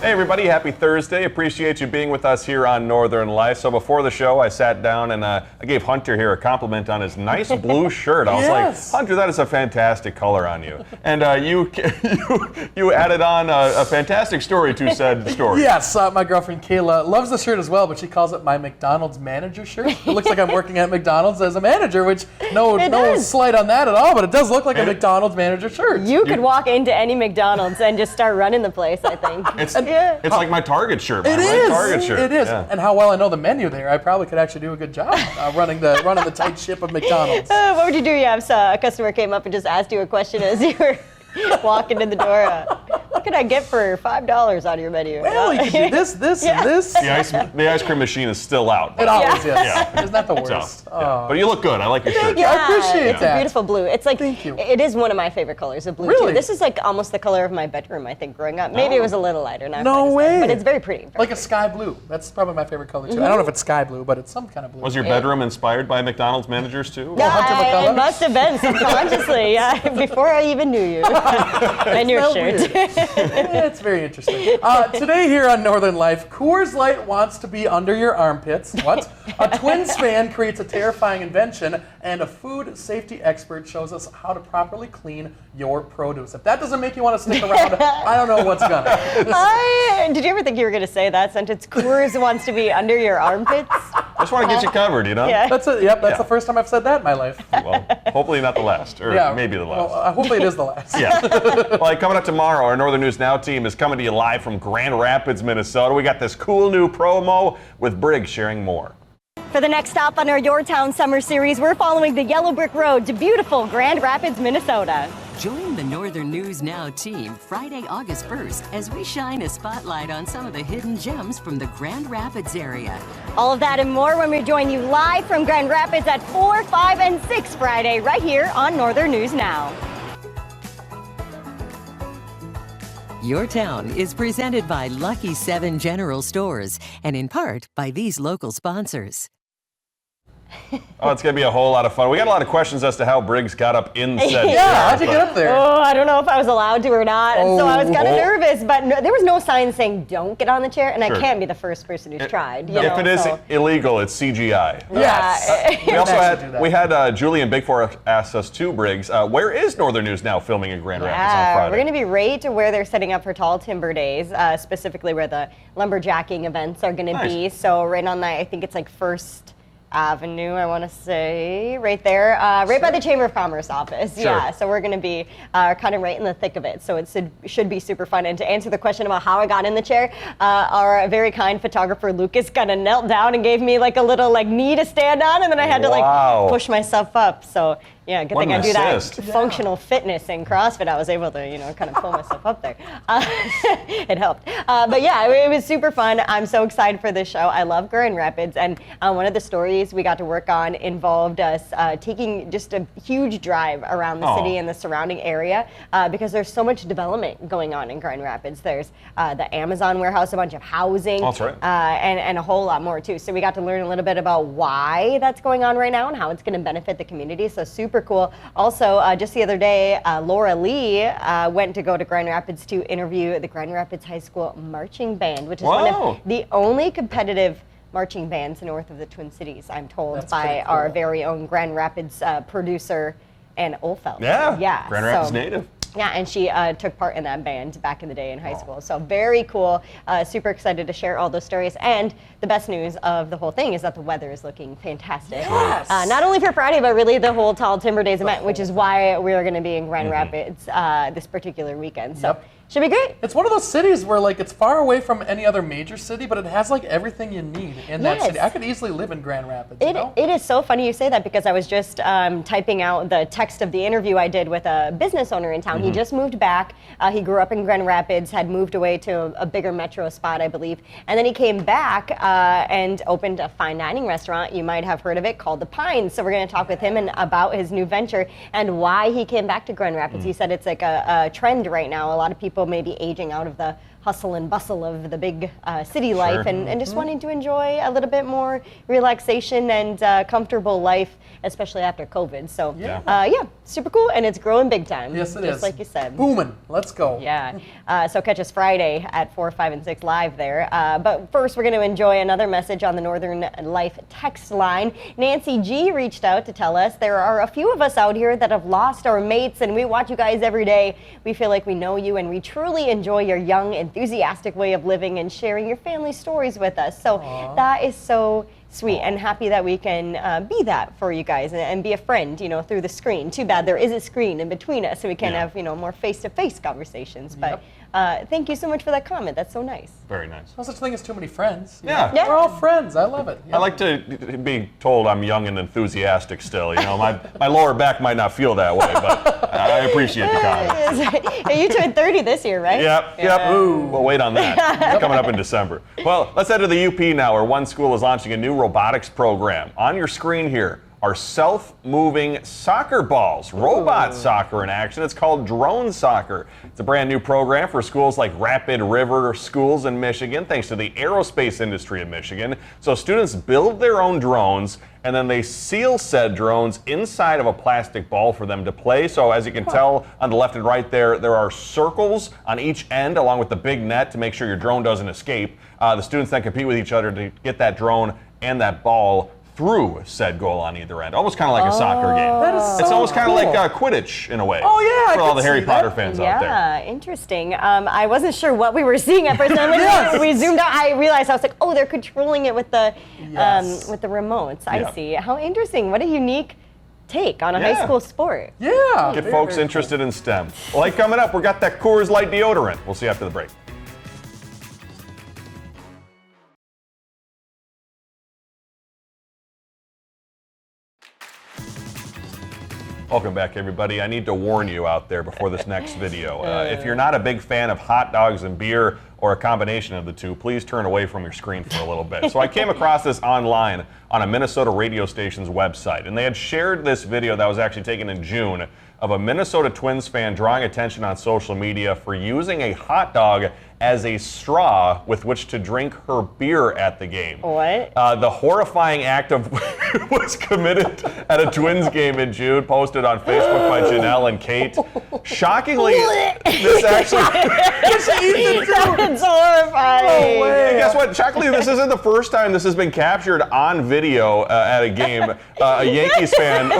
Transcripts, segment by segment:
Hey everybody, happy Thursday. Appreciate you being with us here on Northern Life. So before the show, I sat down and I gave Hunter here a compliment on his nice blue shirt. I was like, Hunter, that is a fantastic color on you. And you added on a fantastic story to said story. Yes, my girlfriend Kayla loves the shirt as well, but she calls it my McDonald's manager shirt. It looks like I'm working at McDonald's as a manager, which no slight on that at all, but it does look like a McDonald's manager shirt. You could walk into any McDonald's and just start running the place, I think. It's like my Target shirt. It is. Target shirt. It is. Yeah. And how well I know the menu there, I probably could actually do a good job running the tight ship of McDonald's. What would you do? If a customer came up and just asked you a question as you were walking in the door? What could I get for $5 on your menu? Well, you can do this, and this. The ice cream machine is still out. It always is. Yeah. Isn't that the worst? But you look good. I like your shirt. Yeah, I appreciate it's that. A beautiful blue. It's like, thank you. It is one of my favorite colors of blue, really? too. This is like almost the color of my bedroom, I think, growing up. Maybe it was a little lighter. No way. But it's very pretty. Like a sky blue. That's probably my favorite color, too. I don't know if it's sky blue, but it's some kind of blue. Was your bedroom inspired by McDonald's managers, too? Yeah, it must have been subconsciously, before I even knew you. And your shirt. It's very interesting. Today here on Northern Life, Coors Light wants to be under your armpits. What? A Twins fan creates a terrifying invention, and a food safety expert shows us how to properly clean your produce. If that doesn't make you want to stick around, I don't know what's gonna. Did you ever think you were going to say that sentence? Coors wants to be under your armpits? I just want to get you covered, you know? Yeah. That's it. Yep, that's the first time I've said that in my life. Well, hopefully not the last, or maybe the last. Well, hopefully it is the last. Yeah. Well, coming up tomorrow, our Northern News Now team is coming to you live from Grand Rapids, Minnesota. We got this cool new promo with Briggs sharing more. For the next stop on our Your Town Summer Series, we're following the Yellow Brick Road to beautiful Grand Rapids, Minnesota. Join the Northern News Now team Friday, August 1st as we shine a spotlight on some of the hidden gems from the Grand Rapids area. All of that and more when we join you live from Grand Rapids at 4, 5, and 6 Friday right here on Northern News Now. Your Town is presented by Lucky 7 General Stores and in part by these local sponsors. Oh, it's going to be a whole lot of fun. We got a lot of questions as to how Briggs got up in said chair. How'd you get up there? Oh, I don't know if I was allowed to or not, and so I was kind of nervous, but there was no sign saying don't get on the chair, and I can't be the first person who's tried. If it is illegal, it's CGI. Yes. We also had Julian Bigfor ask us too, Briggs, where is Northern News Now filming in Grand Rapids on Friday? We're going to be right to where they're setting up for Tall Timber Days, specifically where the lumberjacking events are going to be. So right on that, I think it's like First Avenue, I want to say, right there, right by the Chamber of Commerce office. Sure. Yeah, so we're going to be kind of right in the thick of it. So it should be super fun. And to answer the question about how I got in the chair, our very kind photographer Lucas kind of knelt down and gave me like a little knee to stand on, and then I had to push myself up. So yeah, good thing I do that functional fitness and CrossFit. I was able to, kind of pull myself up there. It helped. But yeah, it was super fun. I'm so excited for this show. I love Grand Rapids, and one of the stories we got to work on involved us taking just a huge drive around the city and the surrounding area because there's so much development going on in Grand Rapids. There's the Amazon warehouse, a bunch of housing, that's right. and a whole lot more too. So we got to learn a little bit about why that's going on right now and how it's going to benefit the community. So super cool. Also, just the other day, Laura Lee went to go to Grand Rapids to interview the Grand Rapids High School Marching Band, which is one of the only competitive marching bands north of the Twin Cities, I'm told, by our very own Grand Rapids producer, Ann Olfeld. Yeah, Grand Rapids native. Yeah, and she took part in that band back in the day in high school. So very cool. Super excited to share all those stories. And the best news of the whole thing is that the weather is looking fantastic. Yes. Not only for Friday, but really the whole Tall Timber Days event, which is why we're going to be in Grand Rapids this particular weekend. So should be great. It's one of those cities where it's far away from any other major city, but it has everything you need in that city. I could easily live in Grand Rapids. It is so funny you say that because I was just typing out the text of the interview I did with a business owner in town. He just moved back. He grew up in Grand Rapids, had moved away to a bigger metro spot, I believe. And then he came back and opened a fine dining restaurant. You might have heard of it, called The Pines. So we're going to talk with him about his new venture and why he came back to Grand Rapids. He said it's like a trend right now. A lot of people may be aging out of the hustle and bustle of the big city life and just wanting to enjoy a little bit more relaxation and comfortable life, especially after COVID. So yeah, super cool, and it's growing big time. Yes, it just is. like you said. Booming. Let's go. Yeah. So catch us Friday at 4, 5, and 6 live there. But first, we're going to enjoy another message on the Northern Life text line. Nancy G reached out to tell us there are a few of us out here that have lost our mates, and we watch you guys every day. We feel like we know you, and we truly enjoy your young, enthusiastic way of living and sharing your family stories with us. So that is so sweet, and happy that we can be that for you guys and be a friend, through the screen. Too bad there is a screen in between us, so we can have, more face-to-face conversations. But thank you so much for that comment. That's so nice. Very nice. No such thing as too many friends. Yeah. Yeah. We're all friends. I love it. I like to be told I'm young and enthusiastic still. My lower back might not feel that way, but I appreciate the comment. Hey, you turned 30 this year, right? Yep. Ooh. We'll wait on that. Coming up in December. Well, let's head to the UP now, where one school is launching a new robotics program. On your screen here are self-moving soccer balls, robot soccer in action. It's called Drone Soccer. It's a brand new program for schools like Rapid River Schools in Michigan, thanks to the aerospace industry in Michigan. So students build their own drones, and then they seal said drones inside of a plastic ball for them to play. So as you can tell on the left and right there are circles on each end along with the big net to make sure your drone doesn't escape. The students then compete with each other to get that drone and that ball through said goal on either end. Almost kind of like a soccer game. That is It's so almost kind of cool. like Quidditch in a way. Oh, yeah, I for all can the Harry see Potter that. fans out there. Yeah, interesting. I wasn't sure what we were seeing at first. When Yes. we zoomed out, I realized I was like, oh, they're controlling it with the Yes. remotes. I Yeah. see. How interesting. What a unique take on a Yeah. high school sport. Yeah. Get very, folks very interested in STEM. Like coming up, we got that Coors Light deodorant. We'll see you after the break. Welcome back, everybody. I need to warn you out there before this next video. If you're not a big fan of hot dogs and beer, or a combination of the two, please turn away from your screen for a little bit. So I came across this online on a Minnesota radio station's website, and they had shared this video that was actually taken in June of a Minnesota Twins fan drawing attention on social media for using a hot dog as a straw with which to drink her beer at the game. What? The horrifying act of was committed at a Twins game in June, posted on Facebook by Janelle and Kate. Shockingly, this actually... It's horrifying. No way. And guess what? Shockingly, this isn't the first time this has been captured on video at a game. A Yankees fan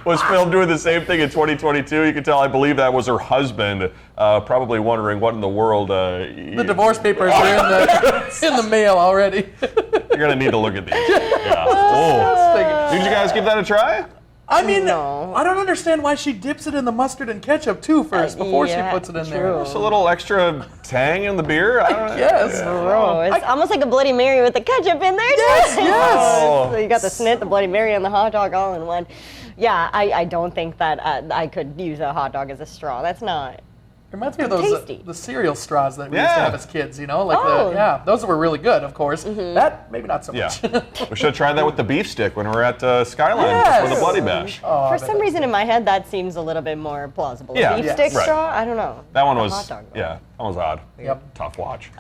was filmed doing the same thing in 2022. You can tell, I believe that was her husband, probably wondering what in the world. The divorce papers are in the mail already. You're gonna need to look at these. Yeah. Oh. Did you guys give that a try? I mean, No. I don't understand why she dips it in the mustard and ketchup too first before she yeah, puts it in true. there. Just a little extra tang in the beer. I don't know. Yes. Oh, it's almost like a Bloody Mary with the ketchup in there. Yes, yes. Oh. So you got the snit, the Bloody Mary, and the hot dog all in one. Yeah, I don't think that I could use a hot dog as a straw. That's not. Reminds me of those Tasty. the cereal straws that we used to Yeah. have as kids, like Oh. those were really good, of course. That maybe not so Yeah. much. We should have tried that with the beef stick when we were at Skyline Yes. for the Bloody Bash. Oh, For some reason in my head, that seems a little bit more plausible. Yeah. A beef Yes. stick Right. straw? I don't know. That one A was, hot dog, though. yeah, that was odd. Yep. Tough watch.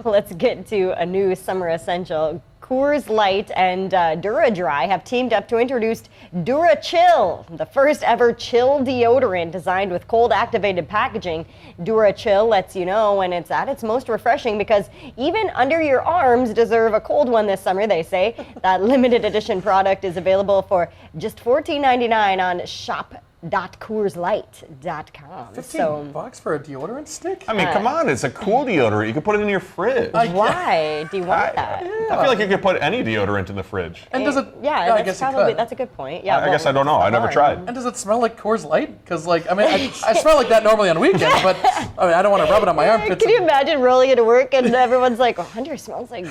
Let's get to a new summer essential. Coors Light and DuraDry have teamed up to introduce DuraChill, the first ever chill deodorant designed with cold activated packaging. DuraChill lets you know when it's at its most refreshing because even under your arms deserve a cold one this summer, they say. That limited edition product is available for just $14.99 on shop.coorslight.com. $15 for a deodorant stick? I mean, come on, it's a cool deodorant. You can put it in your fridge. Why do you want that? I feel like you could put any deodorant in the fridge. And does it? Yeah, I that's guess you probably could. that's a good point. Yeah, I guess I don't know. I never tried. And does it smell like Coors Light? Because, I smell like that normally on weekends, but I don't want to rub it on my armpits. Can you imagine rolling into work and everyone's like, "Oh, Hunter smells like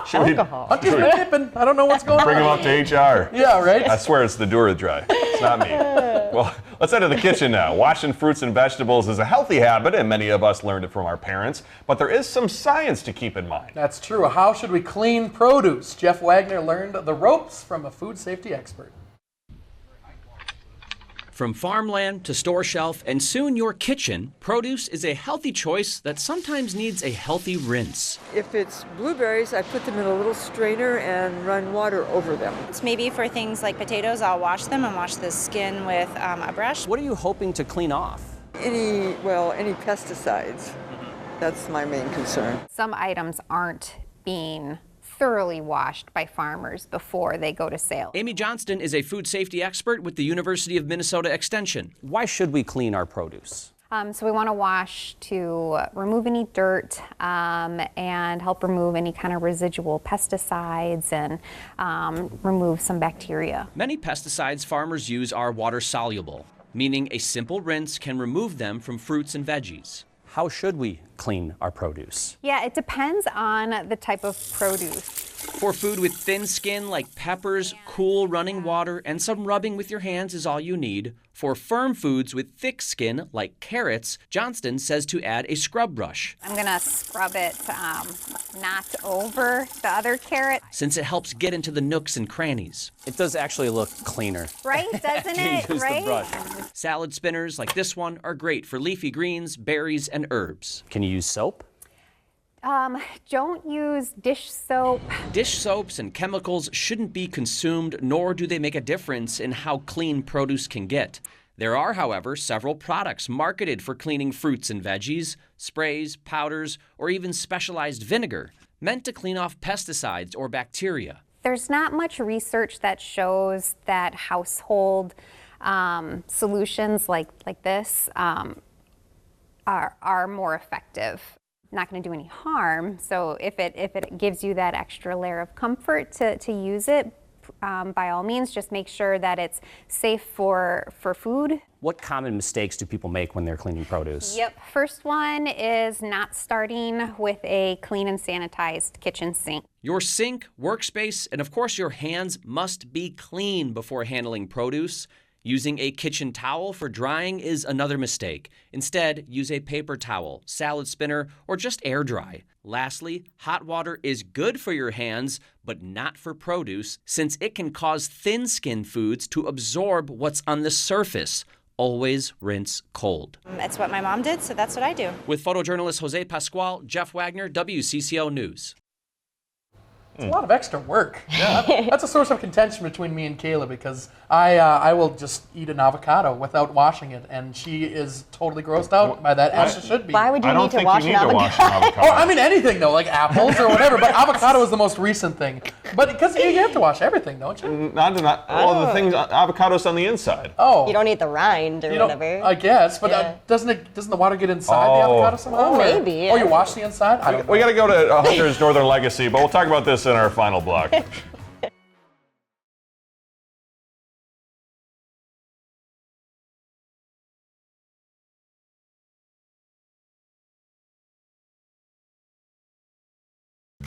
Should we alcohol." Hunter's been dipping. I don't know what's going bring him on. up to HR? Yeah, right? I swear it's the DuraDry. It's not me. Well, let's head to the kitchen now. Washing fruits and vegetables is a healthy habit, and many of us learned it from our parents, but there is some science to keep in mind. That's true. How should we clean produce? Jeff Wagner learned the ropes from a food safety expert. From farmland to store shelf and soon your kitchen, produce is a healthy choice that sometimes needs a healthy rinse. If it's blueberries, I put them in a little strainer and run water over them. Maybe for things like potatoes, I'll wash them and wash the skin with a brush. What are you hoping to clean off? Any pesticides. That's my main concern. Some items aren't being thoroughly washed by farmers before they go to sale. Amy Johnston is a food safety expert with the University of Minnesota Extension. Why should we clean our produce? So we want to wash to remove any dirt and help remove any kind of residual pesticides and remove some bacteria. Many pesticides farmers use are water soluble, meaning a simple rinse can remove them from fruits and veggies. How should we clean our produce? Yeah, it depends on the type of produce. For food with thin skin like peppers, cool running water and some rubbing with your hands is all you need. For firm foods with thick skin like carrots, Johnston says to add a scrub brush. I'm gonna scrub it not over the other carrot. Since it helps get into the nooks and crannies. It does actually look cleaner. Right, doesn't it? Use right? the brush. Salad spinners like this one are great for leafy greens, berries, and herbs. Can you use soap? Don't use dish soap. Dish soaps and chemicals shouldn't be consumed, nor do they make a difference in how clean produce can get. There are, however, several products marketed for cleaning fruits and veggies, sprays, powders, or even specialized vinegar, meant to clean off pesticides or bacteria. There's not much research that shows that household solutions like this are more effective. Not going to do any harm. So if it gives you that extra layer of comfort to use it, by all means, just make sure that it's safe for food. What common mistakes do people make when they're cleaning produce? Yep. First one is not starting with a clean and sanitized kitchen sink. Your sink, workspace, and of course your hands must be clean before handling produce. Using a kitchen towel for drying is another mistake. Instead, use a paper towel, salad spinner, or just air dry. Lastly, hot water is good for your hands, but not for produce, since it can cause thin-skinned foods to absorb what's on the surface. Always rinse cold. It's what my mom did, so that's what I do. With photojournalist Jose Pascual, Jeff Wagner, WCCO News. It's a lot of extra work. Yeah. That's a source of contention between me and Kayla because I will just eat an avocado without washing it, and she is totally grossed out by that, as she should be. Why would you I don't need to think wash you an need to wash an avocado? avocado. Oh, I mean anything though, like apples or whatever, but avocado is the most recent thing. But because you have to wash everything, don't you? Well, the things, avocado's on the inside. Oh. You don't eat the rind or You don't- whatever. I guess, but Yeah. doesn't the water get inside the avocado somehow? Oh, or- maybe, Oh, yeah. you wash the inside? I don't know. We got to go to Hunter's Northern Legacy, but we'll talk about this in our final block.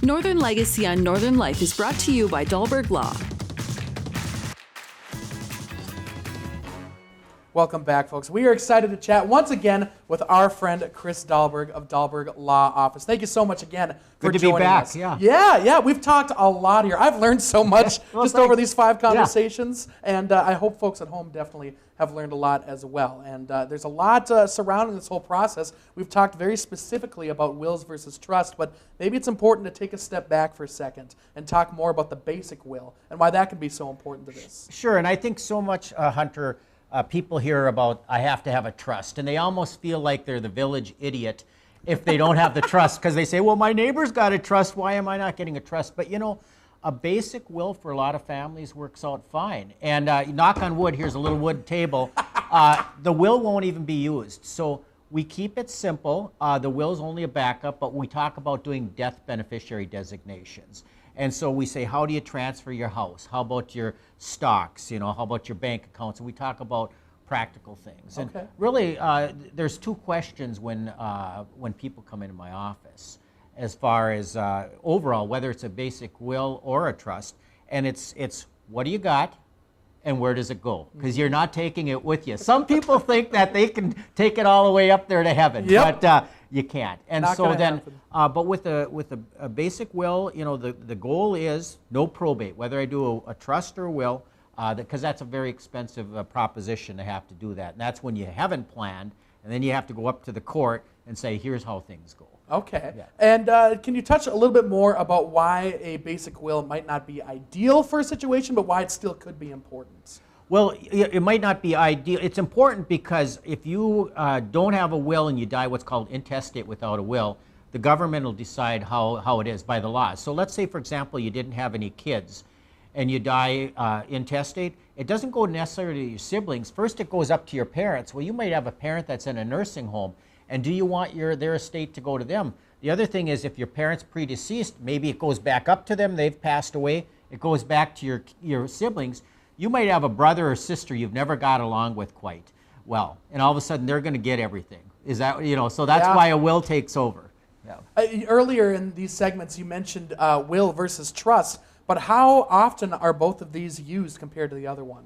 Northern Legacy on Northern Life is brought to you by Dahlberg Law. Welcome back, folks. We are excited to chat once again with our friend Chris Dahlberg of Dahlberg Law Office. Thank you so much again for Good to be joining back, us. yeah. Yeah, we've talked a lot here. I've learned so much Well, just thanks. over these 5 conversations, and I hope folks at home definitely have learned a lot as well. And there's a lot surrounding this whole process. We've talked very specifically about wills versus trust, but maybe it's important to take a step back for a second and talk more about the basic will and why that can be so important to this. Sure, and I think so much, Hunter, people hear about I have to have a trust, and they almost feel like they're the village idiot if they don't have the trust, because they say, well, my neighbor's got a trust, why am I not getting a trust? But you know, a basic will for a lot of families works out fine. And knock on wood, here's a little wood table, the will won't even be used. So we keep it simple. The will's only a backup, but we talk about doing death beneficiary designations. And so we say, how do you transfer your house? How about your stocks? You know, how about your bank accounts? And we talk about practical things. Okay. And really, there's 2 questions when people come into my office, as far as overall, whether it's a basic will or a trust. And it's what do you got? And where does it go? Because you're not taking it with you. Some people think that they can take it all the way up there to heaven, Yep. but you can't. And Not so gonna then, happen. but with a basic will, you know, the goal is no probate. Whether I do a trust or a will, because that's a very expensive proposition to have to do that. And that's when you haven't planned, and then you have to go up to the court and say, here's how things go. Okay. Yeah. And can you touch a little bit more about why a basic will might not be ideal for a situation, but why it still could be important? Well, it might not be ideal. It's important because if you don't have a will and you die what's called intestate without a will, the government will decide how it is by the law. So let's say, for example, you didn't have any kids and you die intestate. It doesn't go necessarily to your siblings. First, it goes up to your parents. Well, you might have a parent that's in a nursing home, and do you want their estate to go to them? The other thing is, if your parents predeceased, maybe it goes back up to them. They've passed away. It goes back to your siblings. You might have a brother or sister you've never got along with quite well, and all of a sudden they're going to get everything. Is that, so that's why a will takes over. Yeah. Earlier in these segments, you mentioned will versus trust, but how often are both of these used compared to the other one?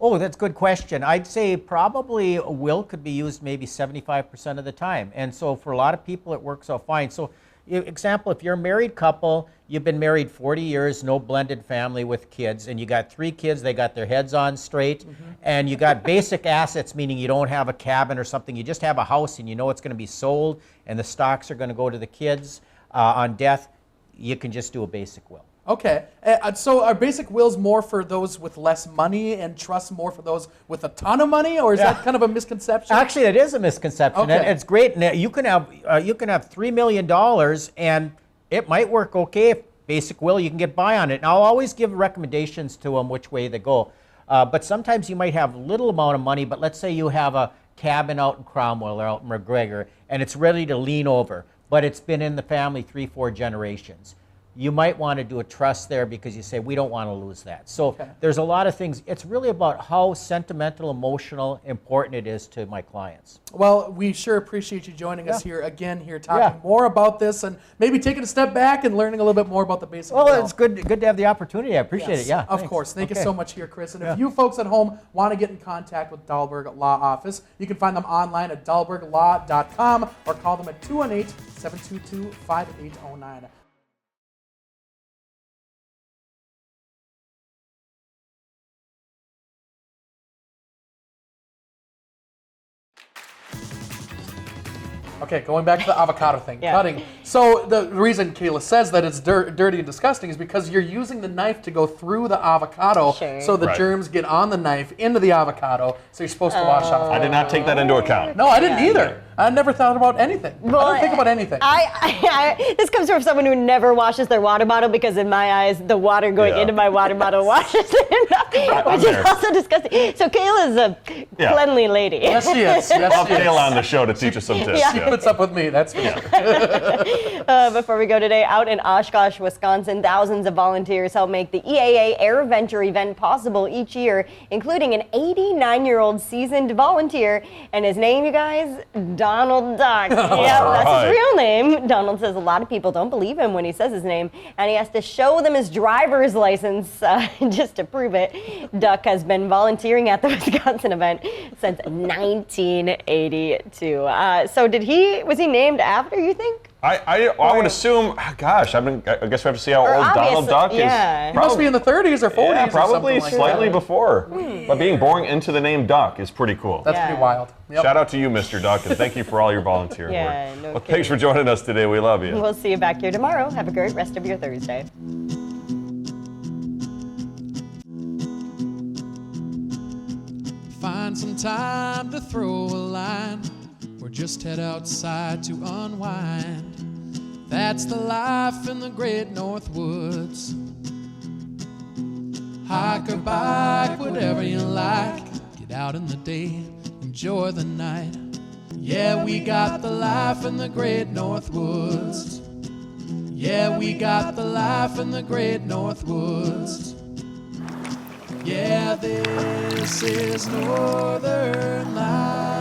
Oh, that's a good question. I'd say probably a will could be used maybe 75% of the time. And so for a lot of people, it works out fine. So example, if you're a married couple, you've been married 40 years, no blended family with kids, and you got 3 kids, they got their heads on straight, and you got basic assets, meaning you don't have a cabin or something, you just have a house and you know it's going to be sold and the stocks are going to go to the kids on death, you can just do a basic will. Okay, so are basic wills more for those with less money and trusts more for those with a ton of money, or is that kind of a misconception? Actually, it is a misconception. Okay. And it's great. And you can have $3 million, and it might work okay. If basic will, you can get by on it. And I'll always give recommendations to them which way they go. But sometimes you might have little amount of money, but let's say you have a cabin out in Cromwell or out in McGregor, and it's ready to lean over, but it's been in the family 3-4 generations. You might want to do a trust there because you say, we don't want to lose that. So there's a lot of things. It's really about how sentimental, emotional, important it is to my clients. Well, we sure appreciate you joining us here talking more about this and maybe taking a step back and learning a little bit more about the basic will. Well, it's good to have the opportunity. I appreciate it. Yeah, of course. Thank you so much here, Chris. And if you folks at home want to get in contact with Dahlberg Law Office, you can find them online at dahlberglaw.com or call them at 218-722-5809. Okay, going back to the avocado thing, cutting. So the reason Kayla says that it's dirty and disgusting is because you're using the knife to go through the avocado, so the germs get on the knife into the avocado, so you're supposed to wash off. I did not take that into account. No, I didn't either. I never thought about anything. Well, I don't think about anything. This comes from someone who never washes their water bottle because in my eyes, the water going into my water bottle washes it enough, which is also disgusting. So Kayla's a cleanly lady. Yes, she is. I'll have Kayla on the show to teach us some tips. She puts up with me, that's for sure. Before we go today, out in Oshkosh, Wisconsin, thousands of volunteers help make the EAA Air Venture event possible each year, including an 89-year-old seasoned volunteer, and his name, you guys, Donald Duck. That's his real name. Donald says a lot of people don't believe him when he says his name, and he has to show them his driver's license just to prove it. Duck has been volunteering at the Wisconsin event since 1982. So was he named after, you think? I would assume, gosh, I guess we have to see how old Donald Duck is. He must be in the 30s or 40s. Yeah, probably or something slightly like that. before. But being born into the name Duck is pretty cool. That's pretty wild. Yep. Shout out to you, Mr. Duck, and thank you for all your volunteer work. Well, thanks for joining us today. We love you. We'll see you back here tomorrow. Have a great rest of your Thursday. Find some time to throw a line or just head outside to unwind. That's the life in the great North Woods. Hike or bike, whatever you like. Get out in the day, enjoy the night. Yeah, we got the life in the great North Woods. Yeah, we got the life in the great North Woods. Yeah, this is Northern Life.